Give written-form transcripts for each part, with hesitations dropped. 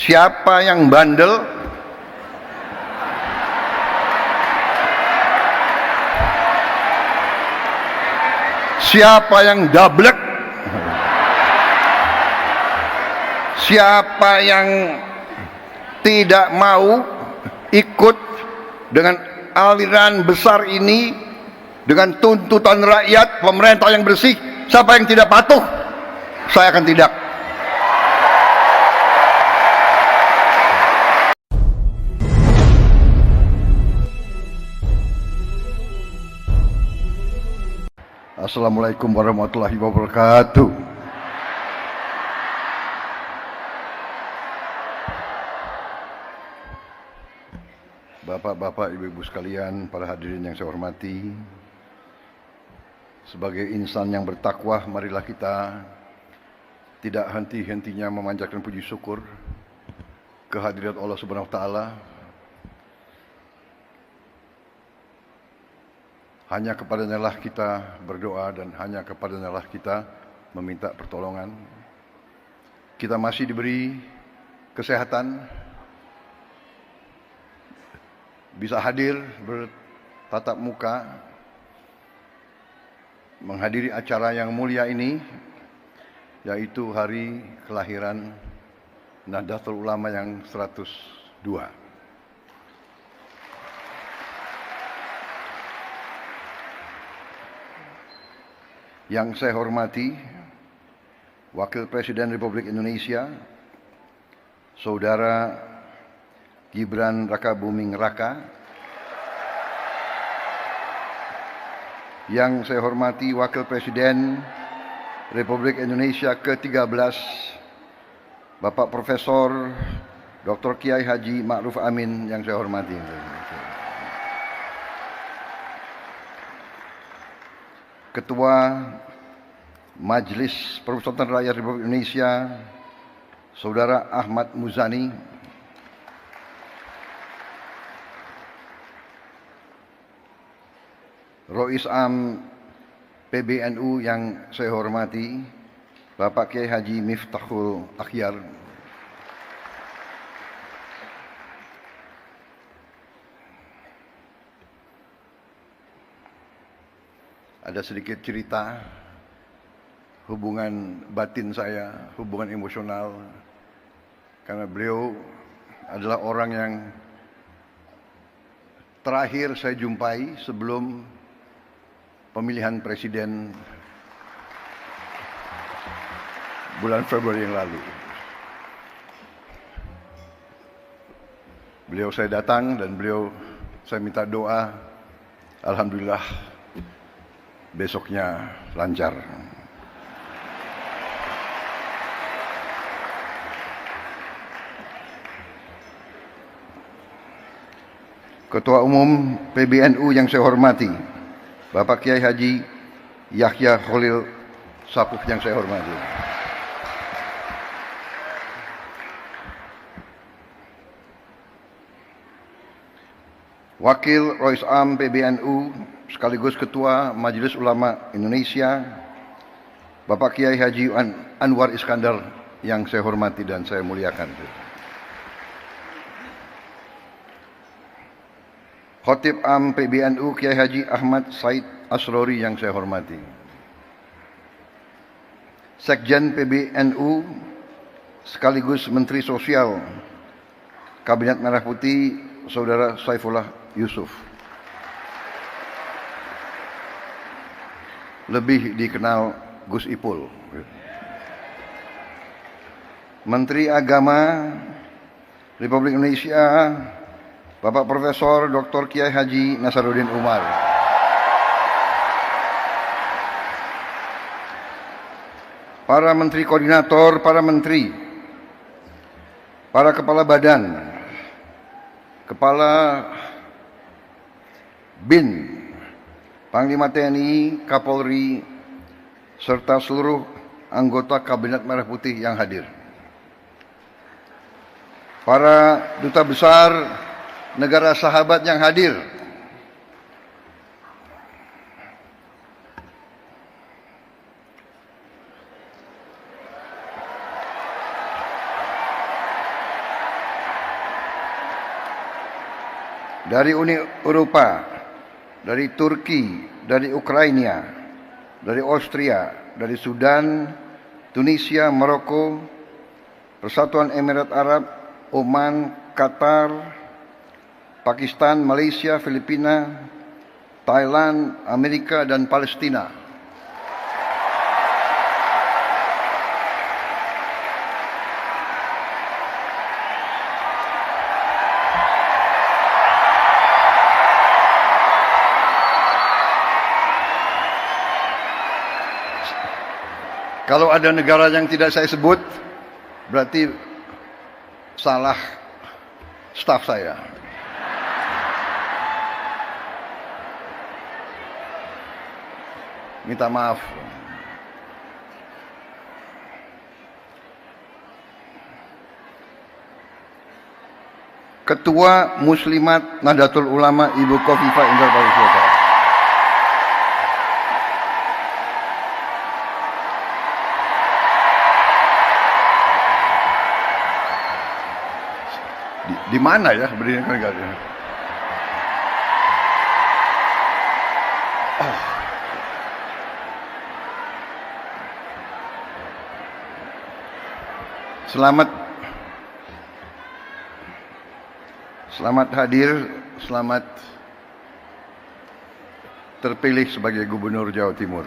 Siapa yang bandel? Siapa yang dablek? Siapa yang tidak mau ikut dengan aliran besar ini, dengan tuntutan rakyat, pemerintah yang bersih? Siapa yang tidak patuh? Saya akan tidak. Assalamualaikum warahmatullahi wabarakatuh. Bapak-bapak, ibu-ibu sekalian, para hadirin yang saya hormati, sebagai insan yang bertakwa, marilah kita tidak henti-hentinya memanjatkan puji syukur kehadirat Allah Subhanahu wa taala. Hanya kepadanya lah kita berdoa dan hanya kepadanya lah kita meminta pertolongan. Kita masih diberi kesehatan, bisa hadir bertatap muka, menghadiri acara yang mulia ini, yaitu hari kelahiran Nahdlatul Ulama yang 102. Yang saya hormati Wakil Presiden Republik Indonesia, Saudara Gibran Rakabuming Raka. Yang saya hormati Wakil Presiden Republik Indonesia ke-13, Bapak Profesor Dr. Kiai Haji Ma'ruf Amin yang saya hormati. Ketua Majelis Permusyawaratan Rakyat Republik Indonesia, Saudara Ahmad Muzani. Rois Am PBNU yang saya hormati, Bapak Kiai Haji Miftahul Akhyar. Ada sedikit cerita hubungan batin saya, hubungan emosional, karena beliau adalah orang yang terakhir saya jumpai sebelum pemilihan presiden bulan Februari yang lalu. Beliau saya datang dan saya minta doa, alhamdulillah besoknya lancar. Ketua Umum PBNU yang saya hormati, Bapak Kiai Haji Yahya Khalil Saquf yang saya hormati. Wakil Rois Am PBNU sekaligus Ketua Majelis Ulama Indonesia, Bapak Kiai Haji Anwar Iskandar yang saya hormati dan saya muliakan. Khatib Am PBNU Kiai Haji Ahmad Said Asrori yang saya hormati. Sekjen PBNU sekaligus Menteri Sosial Kabinet Merah Putih, Saudara Saifullah Yusuf. Lebih dikenal Gus Ipul. Menteri Agama Republik Indonesia, Bapak Profesor Dr. Kiai Haji Nasaruddin Umar. Para menteri koordinator, para menteri, para kepala badan, kepala BIN, Panglima TNI, Kapolri, serta seluruh anggota Kabinet Merah Putih yang hadir. Para duta besar negara sahabat yang hadir. dari Uni Eropa, dari Turki, dari Ukraina, dari Austria, dari Sudan, Tunisia, Maroko, Persatuan Emirat Arab, Oman, Qatar, Pakistan, Malaysia, Filipina, Thailand, Amerika, dan Palestina. Kalau ada negara yang tidak saya sebut, berarti salah staf saya. Minta maaf. Ketua Muslimat Nahdlatul Ulama Ibu Khofifah Indar Parawansa. Di mana ya berdiri negara? Oh. Selamat hadir, selamat terpilih sebagai Gubernur Jawa Timur.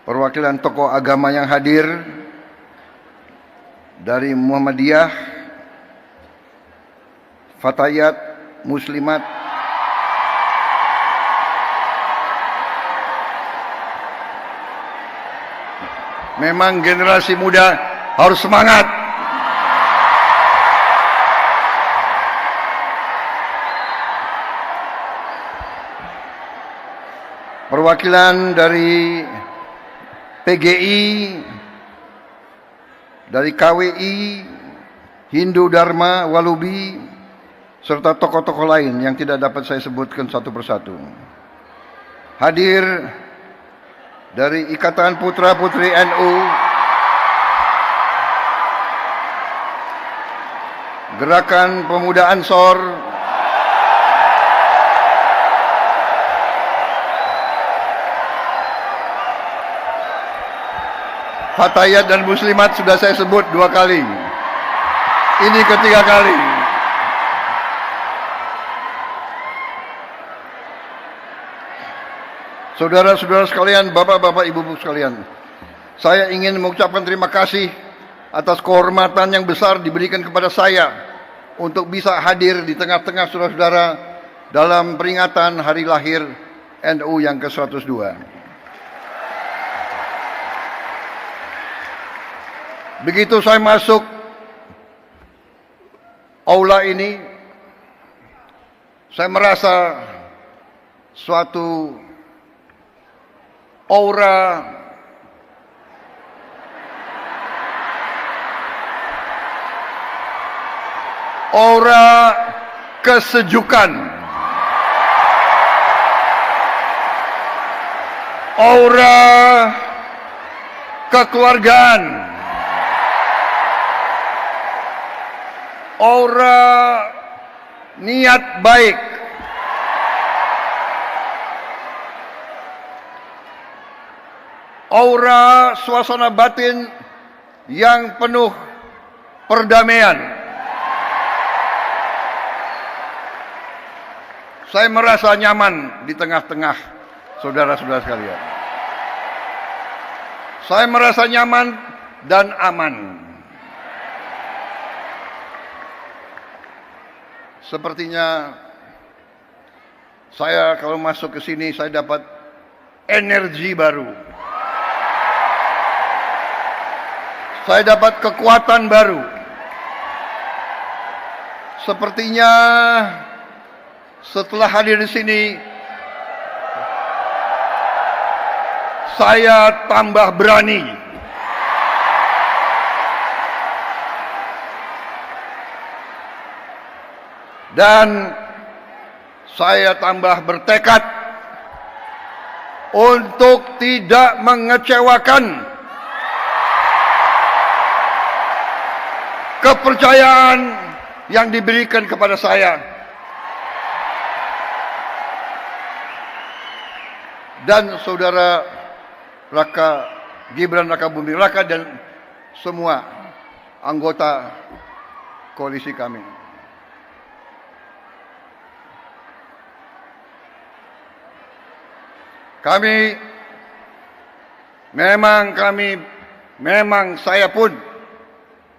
Perwakilan tokoh agama yang hadir dari Muhammadiyah, Fatayat, Muslimat, memang generasi muda harus semangat. Perwakilan dari PGI, dari KWI, Hindu Dharma, Walubi, serta tokoh-tokoh lain yang tidak dapat saya sebutkan satu persatu. Hadir dari Ikatan Putra-Putri NU, Gerakan Pemuda Ansor, Fatayat dan Muslimat sudah saya sebut 2 kali. Ini ketiga kali. Saudara-saudara sekalian, bapak-bapak, ibu-ibu sekalian, saya ingin mengucapkan terima kasih atas kehormatan yang besar diberikan kepada saya untuk bisa hadir di tengah-tengah saudara-saudara dalam peringatan hari lahir NU yang ke-102. Begitu saya masuk aula ini, saya merasa suatu aura kesejukan, aura kekeluargaan, aura niat baik, aura suasana batin yang penuh perdamaian. Saya merasa nyaman di tengah-tengah saudara-saudara sekalian. Saya merasa nyaman dan aman. Sepertinya saya kalau masuk ke sini saya dapat energi baru. Saya dapat kekuatan baru. Sepertinya setelah hadir di sini saya tambah berani. Dan saya tambah bertekad untuk tidak mengecewakan kepercayaan yang diberikan kepada saya. Dan saudara Gibran Raka Buming Raka dan semua anggota koalisi kami. Memang saya pun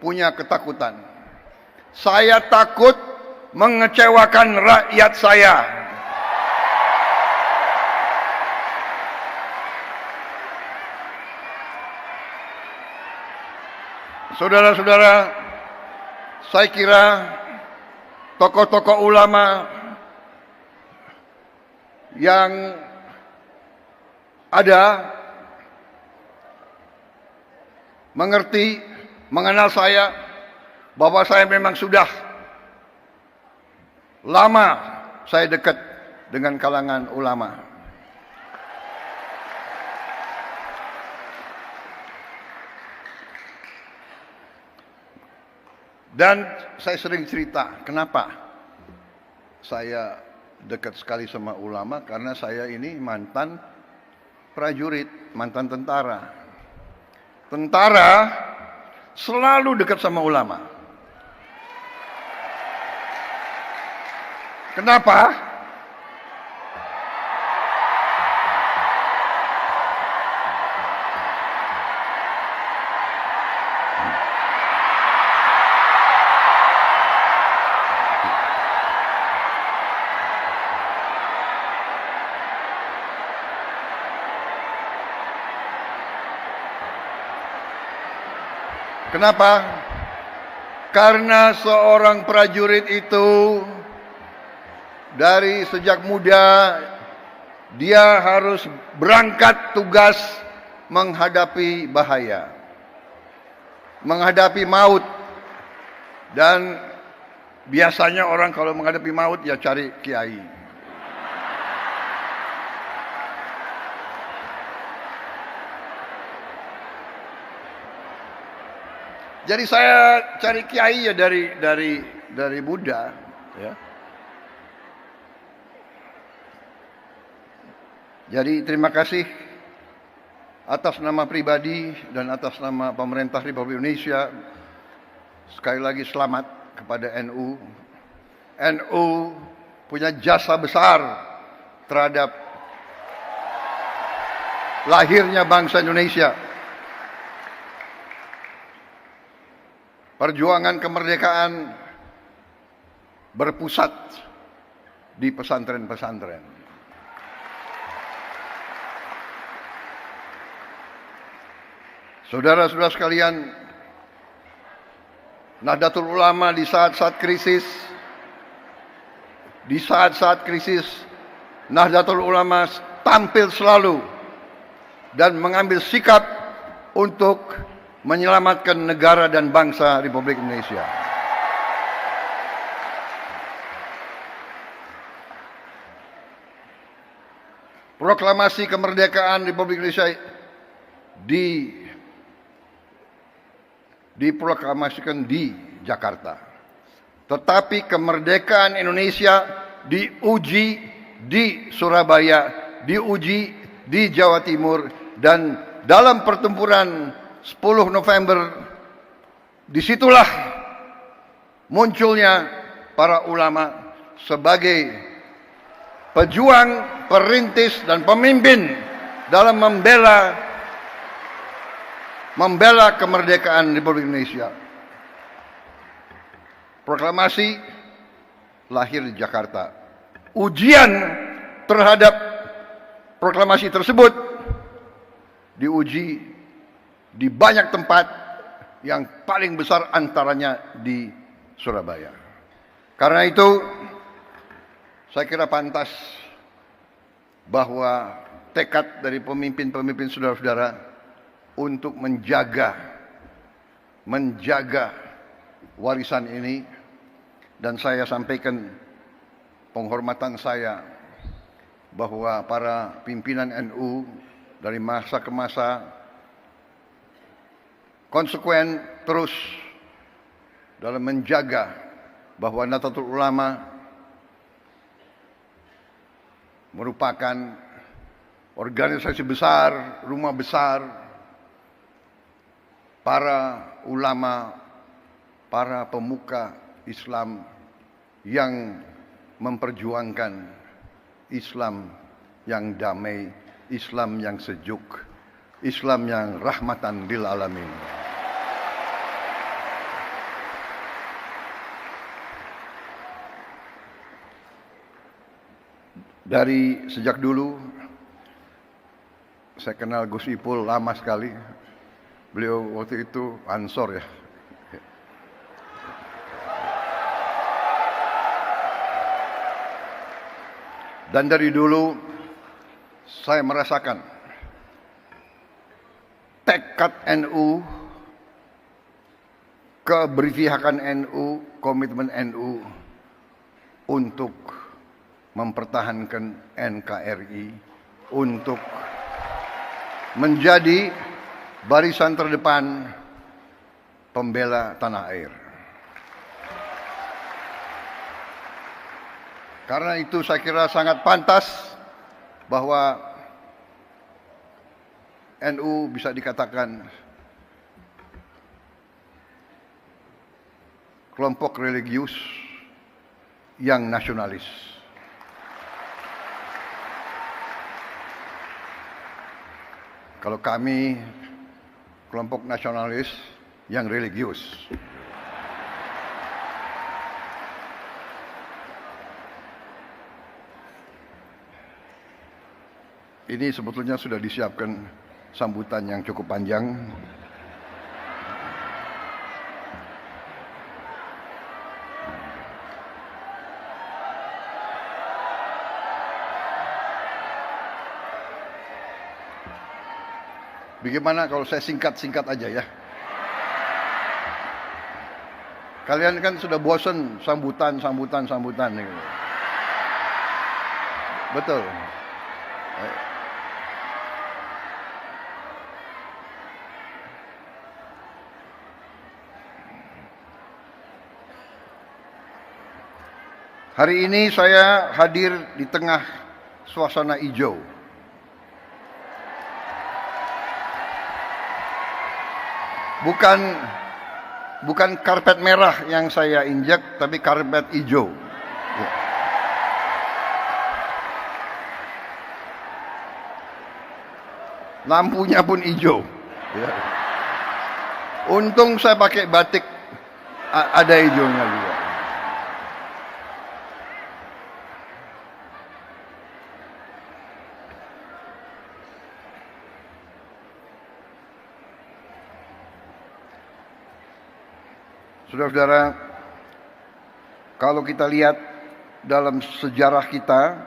punya ketakutan. Saya takut mengecewakan rakyat saya. Saudara-saudara, saya kira tokoh-tokoh ulama yang ada mengerti, mengenal saya, bahwa saya memang sudah lama saya dekat dengan kalangan ulama. Dan saya sering cerita, kenapa saya dekat sekali sama ulama, karena saya ini mantan prajurit, mantan tentara. Tentara selalu dekat sama ulama. Kenapa? Kenapa? Karena seorang prajurit itu dari sejak muda dia harus berangkat tugas menghadapi bahaya, menghadapi maut. Dan biasanya orang kalau menghadapi maut ya cari kiai. Jadi saya cari kiai ya dari Buddha, ya. Jadi terima kasih atas nama pribadi dan atas nama pemerintah Republik Indonesia. Sekali lagi selamat kepada NU. NU punya jasa besar terhadap lahirnya bangsa Indonesia. Perjuangan kemerdekaan berpusat di pesantren-pesantren. Saudara-saudara sekalian, Nahdlatul Ulama di saat-saat krisis, Nahdlatul Ulama tampil selalu dan mengambil sikap untuk menyelamatkan negara dan bangsa Republik Indonesia. Proklamasi kemerdekaan Republik Indonesia diproklamasikan di Jakarta. Tetapi kemerdekaan Indonesia diuji di Surabaya, diuji di Jawa Timur, dan dalam pertempuran 10 November, disitulah munculnya para ulama sebagai pejuang, perintis, dan pemimpin dalam membela kemerdekaan Republik Indonesia. Proklamasi lahir di Jakarta. Ujian terhadap proklamasi tersebut diuji di banyak tempat, yang paling besar antaranya di Surabaya. Karena itu, saya kira pantas bahwa tekad dari pemimpin-pemimpin saudara-saudara untuk menjaga warisan ini, dan saya sampaikan penghormatan saya bahwa para pimpinan NU dari masa ke masa konsekuen terus dalam menjaga bahwa Nahdlatul Ulama merupakan organisasi besar, rumah besar para ulama, para pemuka Islam yang memperjuangkan Islam yang damai, Islam yang sejuk, Islam yang rahmatan lil alamin. Dari sejak dulu saya kenal Gus Ipul lama sekali. Beliau waktu itu Ansor ya. Dan dari dulu saya merasakan tekad NU, keberpihakan NU, komitmen NU untuk mempertahankan NKRI, untuk menjadi barisan terdepan pembela tanah air. Karena itu saya kira sangat pantas bahwa NU bisa dikatakan kelompok religius yang nasionalis. Kalau kami kelompok nasionalis yang religius. Ini sebetulnya sudah disiapkan sambutan yang cukup panjang. Bagaimana kalau saya singkat-singkat aja ya? Kalian kan sudah bosan sambutan. Betul. Hari ini saya hadir di tengah suasana hijau. Bukan karpet merah yang saya injak, tapi karpet hijau. Ya. Lampunya pun hijau. Ya. Untung saya pakai batik, ada hijaunya juga. Saudara-saudara, kalau kita lihat dalam sejarah kita,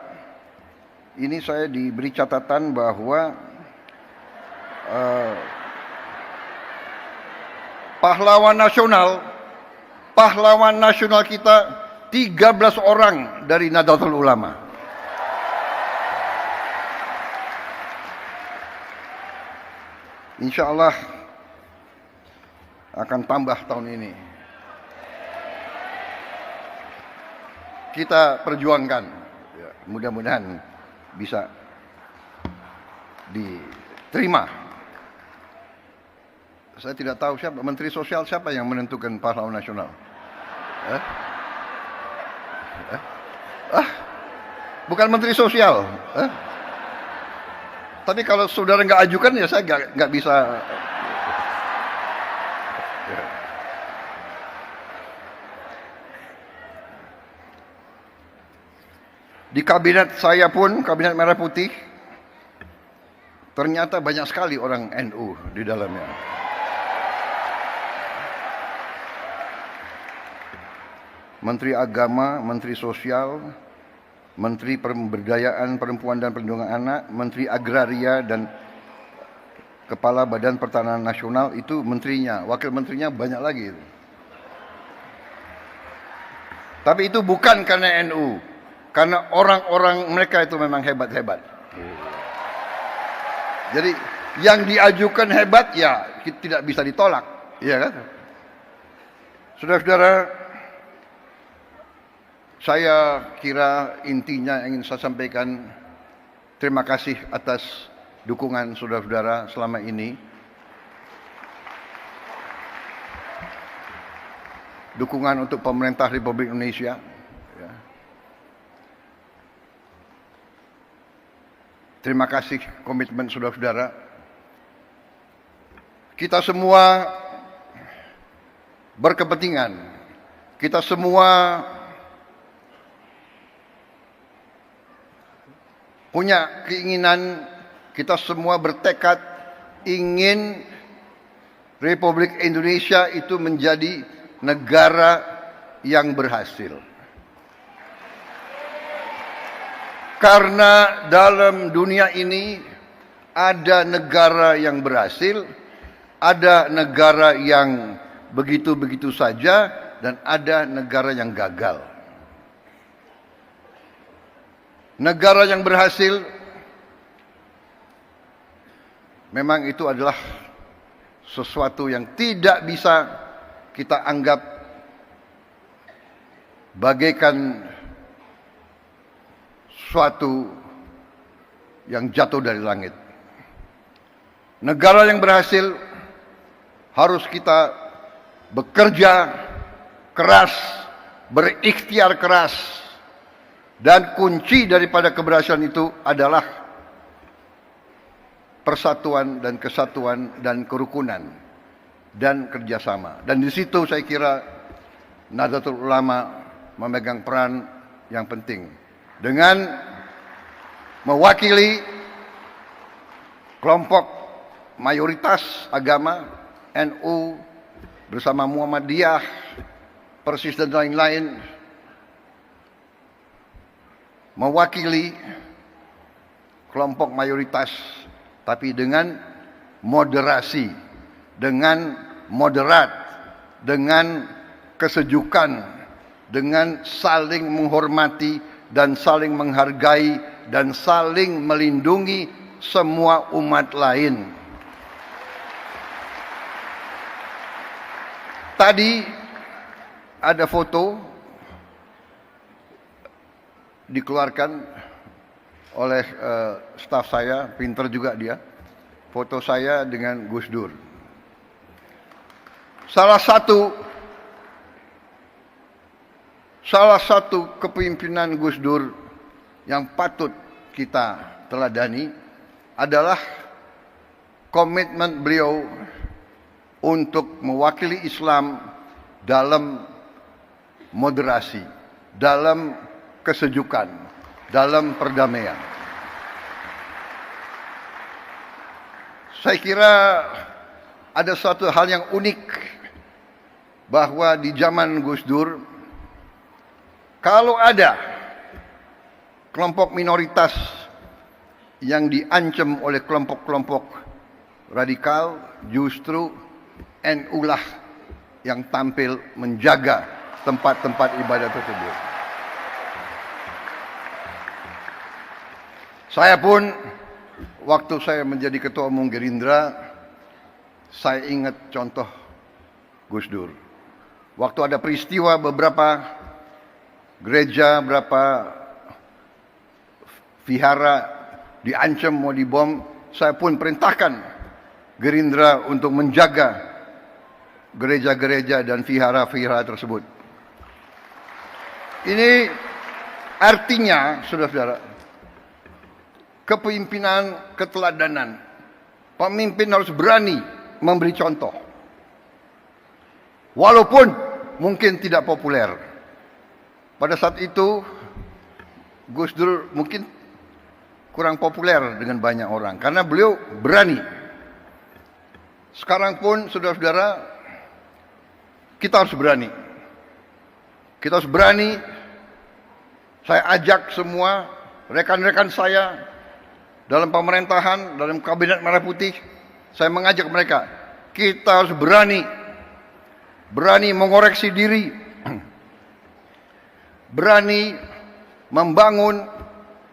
ini saya diberi catatan bahwa pahlawan nasional kita 13 orang dari Nahdlatul Ulama. Insya Allah akan tambah tahun ini. Kita perjuangkan, ya, mudah-mudahan bisa diterima. Saya tidak tahu siapa Menteri Sosial, siapa yang menentukan pahlawan nasional. Bukan Menteri Sosial. Tapi kalau saudara nggak ajukan ya saya nggak bisa. Di kabinet saya pun, kabinet Merah Putih, ternyata banyak sekali orang NU di dalamnya. Menteri Agama, Menteri Sosial, Menteri Pemberdayaan Perempuan dan Perlindungan Anak, Menteri Agraria dan Kepala Badan Pertanahan Nasional itu menterinya, wakil menterinya banyak lagi. Tapi itu bukan karena NU. Karena orang-orang mereka itu memang hebat-hebat. Jadi yang diajukan hebat ya tidak bisa ditolak, iya kan? Saudara-saudara, saya kira intinya yang ingin saya sampaikan, terima kasih atas dukungan saudara-saudara selama ini. Dukungan untuk pemerintah Republik Indonesia. Ya. Terima kasih komitmen saudara-saudara. Kita semua berkepentingan. Kita semua punya keinginan, kita semua bertekad ingin Republik Indonesia itu menjadi negara yang berhasil. Karena dalam dunia ini ada negara yang berhasil, ada negara yang begitu-begitu saja, dan ada negara yang gagal. Negara yang berhasil memang itu adalah sesuatu yang tidak bisa kita anggap bagaikan suatu yang jatuh dari langit. Negara yang berhasil harus kita bekerja keras, berikhtiar keras, dan kunci daripada keberhasilan itu adalah persatuan dan kesatuan dan kerukunan dan kerjasama. Dan di situ saya kira Nahdlatul Ulama memegang peran yang penting dengan mewakili kelompok mayoritas agama NU bersama Muhammadiyah, Persis dan lain-lain, mewakili kelompok mayoritas tapi dengan moderasi, dengan moderat, dengan kesejukan, dengan saling menghormati dan saling menghargai dan saling melindungi semua umat lain. Tadi ada foto dikeluarkan oleh staf saya, pinter juga dia. Foto saya dengan Gus Dur. Salah satu kepemimpinan Gus Dur yang patut kita teladani adalah komitmen beliau untuk mewakili Islam dalam moderasi, dalam kesejukan, dalam perdamaian. Saya kira ada suatu hal yang unik bahwa di zaman Gus Dur, kalau ada kelompok minoritas yang diancam oleh kelompok-kelompok radikal, justru NU lah yang tampil menjaga tempat-tempat ibadah tersebut. Saya pun waktu saya menjadi ketua umum Gerindra, saya ingat contoh Gus Dur. Waktu ada peristiwa beberapa gereja, beberapa vihara diancam mau dibom, saya pun perintahkan Gerindra untuk menjaga gereja-gereja dan vihara-vihara tersebut. Ini artinya, saudara-saudara, kepemimpinan, keteladanan. Pemimpin harus berani memberi contoh. Walaupun mungkin tidak populer. Pada saat itu, Gus Dur mungkin kurang populer dengan banyak orang. Karena beliau berani. Sekarang pun, saudara-saudara, kita harus berani. Kita harus berani. Saya ajak semua rekan-rekan saya dalam pemerintahan, dalam kabinet Merah Putih, saya mengajak mereka, kita harus berani mengoreksi diri, berani membangun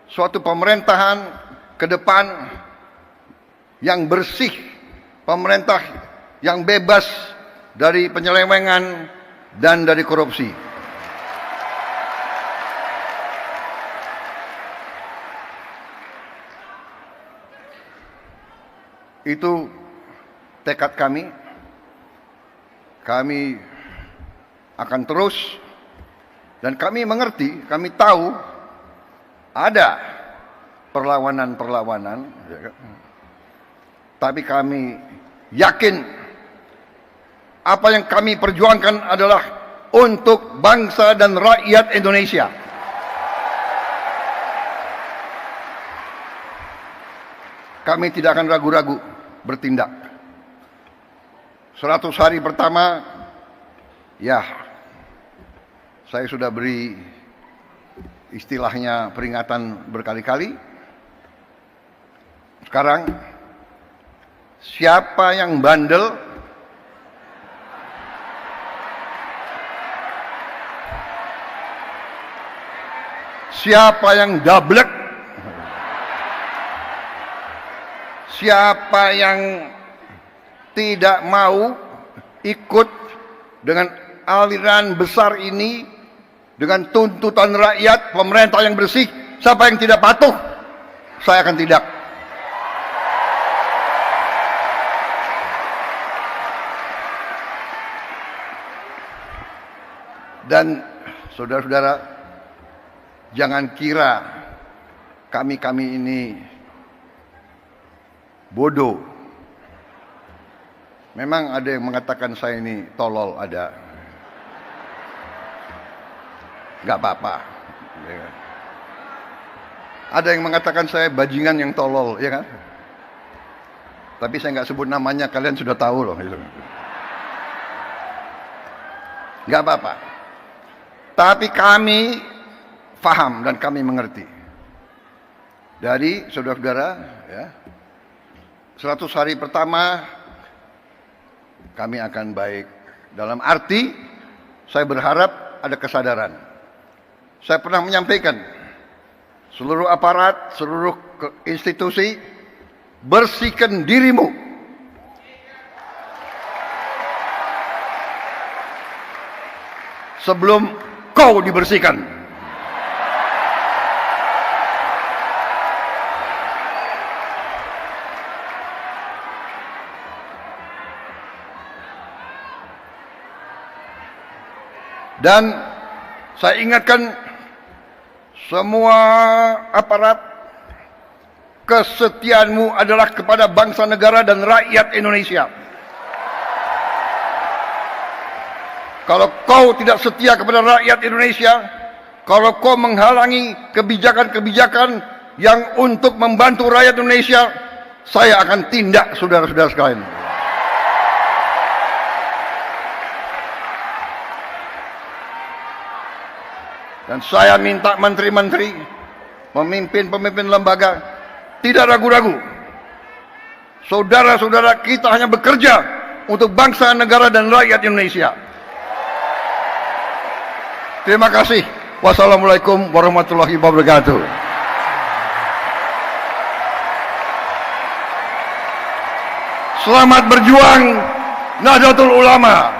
suatu pemerintahan ke depan yang bersih, pemerintah yang bebas dari penyelewengan dan dari korupsi. Itu tekad kami. Kami akan terus, dan kami mengerti, kami tahu ada perlawanan-perlawanan, tapi kami yakin apa yang kami perjuangkan adalah untuk bangsa dan rakyat Indonesia. Kami tidak akan ragu-ragu bertindak. 100 hari pertama, ya, saya sudah beri istilahnya peringatan berkali-kali. Sekarang, siapa yang bandel, siapa yang dablek, siapa yang tidak mau ikut dengan aliran besar ini, dengan tuntutan rakyat, pemerintah yang bersih, siapa yang tidak patuh, saya akan tidak. Dan saudara-saudara, jangan kira kami ini bodoh. Memang ada yang mengatakan saya ini tolol, ada. Gak apa-apa. Ada yang mengatakan saya bajingan yang tolol, ya kan? Tapi saya nggak sebut namanya, kalian sudah tahu loh. Gak apa-apa. Tapi kami paham dan kami mengerti. Dari saudara-saudara, ya, 100 hari pertama kami akan baik. Dalam arti, saya berharap ada kesadaran. Saya pernah menyampaikan, seluruh aparat, seluruh institusi, bersihkan dirimu. Sebelum kau dibersihkan. Dan saya ingatkan semua aparat, kesetiaanmu adalah kepada bangsa negara dan rakyat Indonesia. Kalau kau tidak setia kepada rakyat Indonesia, kalau kau menghalangi kebijakan-kebijakan yang untuk membantu rakyat Indonesia, saya akan tindak, saudara-saudara sekalian. Dan saya minta menteri-menteri, pemimpin-pemimpin lembaga, tidak ragu-ragu. Saudara-saudara kita hanya bekerja untuk bangsa, negara, dan rakyat Indonesia. Terima kasih. Wassalamualaikum warahmatullahi wabarakatuh. Selamat berjuang Nahdlatul Ulama.